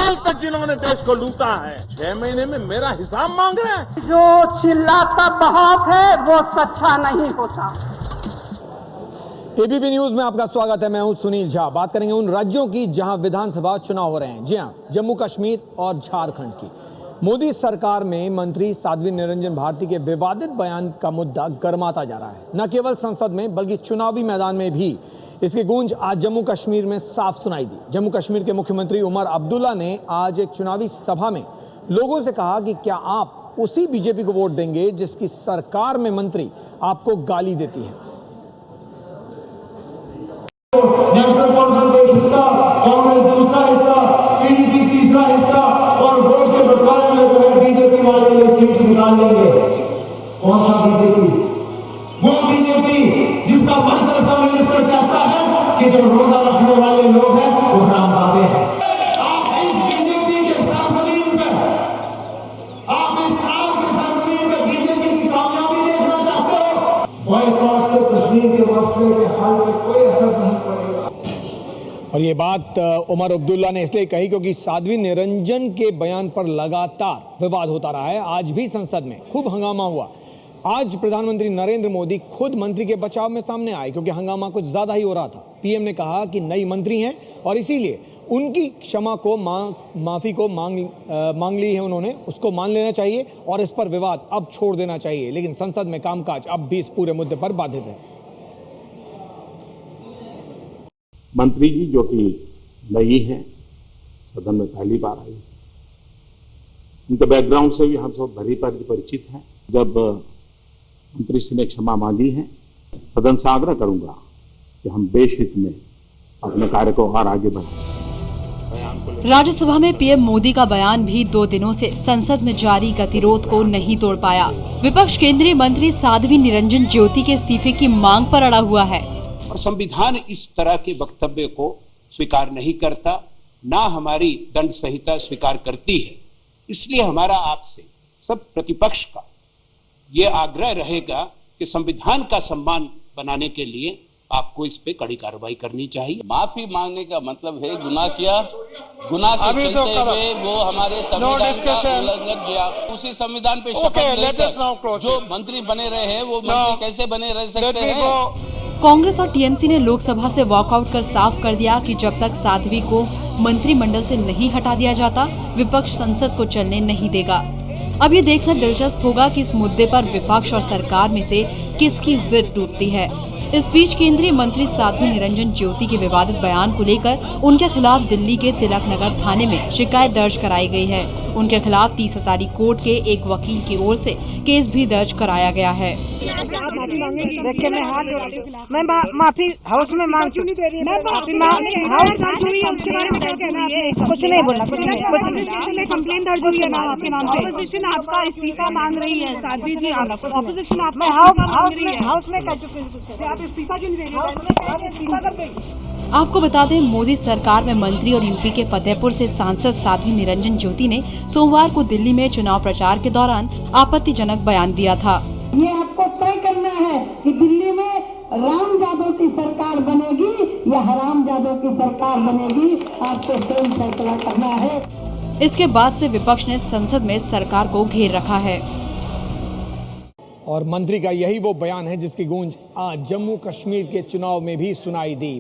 साल तक जिन्होंने देश को लूटा है, 6 महीने में मेरा हिसाब मांग रहे हैं। जो चिल्लाता बहुत है वो सच्चा नहीं होता। एबीपी न्यूज में आपका स्वागत है। मैं हूं सुनील झा। बात करेंगे उन राज्यों की जहां विधानसभा चुनाव हो रहे हैं। जी हां, जम्मू कश्मीर और झारखंड की। मोदी सरकार में मंत्री साध्वी निरंजन भारती के विवादित बयान का मुद्दा गर्माता जा रहा है। न केवल संसद में बल्कि चुनावी मैदान में भी इसकी गूंज आज जम्मू कश्मीर में साफ सुनाई दी। जम्मू कश्मीर के मुख्यमंत्री उमर अब्दुल्ला ने आज एक चुनावी सभा में लोगों से कहा कि क्या आप उसी बीजेपी को वोट देंगे जिसकी सरकार में मंत्री आपको गाली देती है। नेशनल कॉन्फ्रेंस एक हिस्सा, कांग्रेस दूसरा हिस्सा, पीडीपी तीसरा हिस्सा और वोट के बंटवारे में जो है बीजेपी वाले ये सीट निकाल लेंगे। कौन सा बीजेपी? वो बीजेपी जिसका मंत्री का मिनिस्टर कहता है कि जो रोजा रखने वाले लोग हैं वो हरामजादे हैं। आप इस बीजेपी के सरजमीन पे, आप इस राम के सरजमीन पे बीजेपी की कामयाबी देखना चाहते हो? बॉयकॉट से कश्मीर के मसले के हल में कोई असर नहीं पड़ेगा। और ये बात उमर अब्दुल्ला ने इसलिए कही क्योंकि साध्वी निरंजन के बयान पर लगातार विवाद होता रहा है। आज भी संसद में खूब हंगामा हुआ। आज प्रधानमंत्री नरेंद्र मोदी खुद मंत्री के बचाव में सामने आए क्योंकि हंगामा कुछ ज्यादा ही हो रहा था। पीएम ने कहा कि नई मंत्री हैं और इसीलिए उनकी क्षमा को माफी को मांग ली है उन्होंने, उसको मान लेना चाहिए और इस पर विवाद अब छोड़ देना चाहिए। लेकिन संसद में कामकाज अब भी इस पूरे मुद्दे पर बाधित है। मंत्री जी जो कि नई हैं, सदन में पहली बार आई, उनके बैकग्राउंड से भी हम सब भली परिचित हैं। जब मंत्री श्री ने क्षमा मांगी है, सदन से आग्रह करूंगा कि हम देश हित में अपने कार्य को और आगे बढ़ाएं। राज्यसभा में पीएम मोदी का बयान भी 2 दिनों से संसद में जारी गतिरोध को नहीं तोड़ पाया। विपक्ष केंद्रीय मंत्री साध्वी निरंजन ज्योति के इस्तीफे की मांग पर अड़ा हुआ है। और संविधान इस तरह के वक्तव्य को स्वीकार नहीं करता, ना हमारी दंड संहिता स्वीकार करती है। इसलिए हमारा आपसे सब प्रतिपक्ष का ये आग्रह रहेगा कि संविधान का सम्मान बनाने के लिए आपको इस पे कड़ी कार्रवाई करनी चाहिए। माफी मांगने का मतलब है गुनाह किया, गुनाह के चलते हुए वो हमारे संविधान का उल्लंघन किया। उसी संविधान पे शपथ लेकर जो मंत्री बने रहे हैं वो मंत्री कैसे बने रह सकते हैं? कांग्रेस और टीएमसी ने लोकसभा से वॉकआउट कर साफ कर दिया कि जब तक साध्वी को मंत्रिमंडल से नहीं हटा दिया जाता, विपक्ष संसद को चलने नहीं देगा। अब ये देखना दिलचस्प होगा कि इस मुद्दे पर विपक्ष और सरकार में से किसकी जिद टूटती है। इस बीच केंद्रीय मंत्री साध्वी निरंजन ज्योति के विवादित बयान को लेकर उनके खिलाफ दिल्ली के तिलक नगर थाने में शिकायत दर्ज कराई गई है। उनके खिलाफ 30 हजारी कोर्ट के एक वकील की ओर से केस भी दर्ज कराया गया है। देखिए मैं माफी हाउस में मांग चुकी, कुछ नहीं बोला, कंप्लेन दर्ज हुई है ना आपके नाम से। ऑपोजिशन आपका इस्तीफा मांग रही है साध्वी जी, ऑपोजिशन मैं हाउस में कर चुकी हूँ। आप इस्तीफा क्यों नहीं दे रही? आपको बता दें, मोदी सरकार में मंत्री और यूपी के फतेहपुर से सांसद साध्वी निरंजन ज्योति ने सोमवार को दिल्ली में चुनाव प्रचार के दौरान आपत्तिजनक बयान दिया था। ये आपको तय करना है कि दिल्ली में राम जादव की सरकार बनेगी या हराम जादव की सरकार बनेगी, आपको स्वयं फैसला करना है। इसके बाद से विपक्ष ने संसद में सरकार को घेर रखा है और मंत्री का यही वो बयान है जिसकी गूंज आज जम्मू कश्मीर के चुनाव में भी सुनाई दी।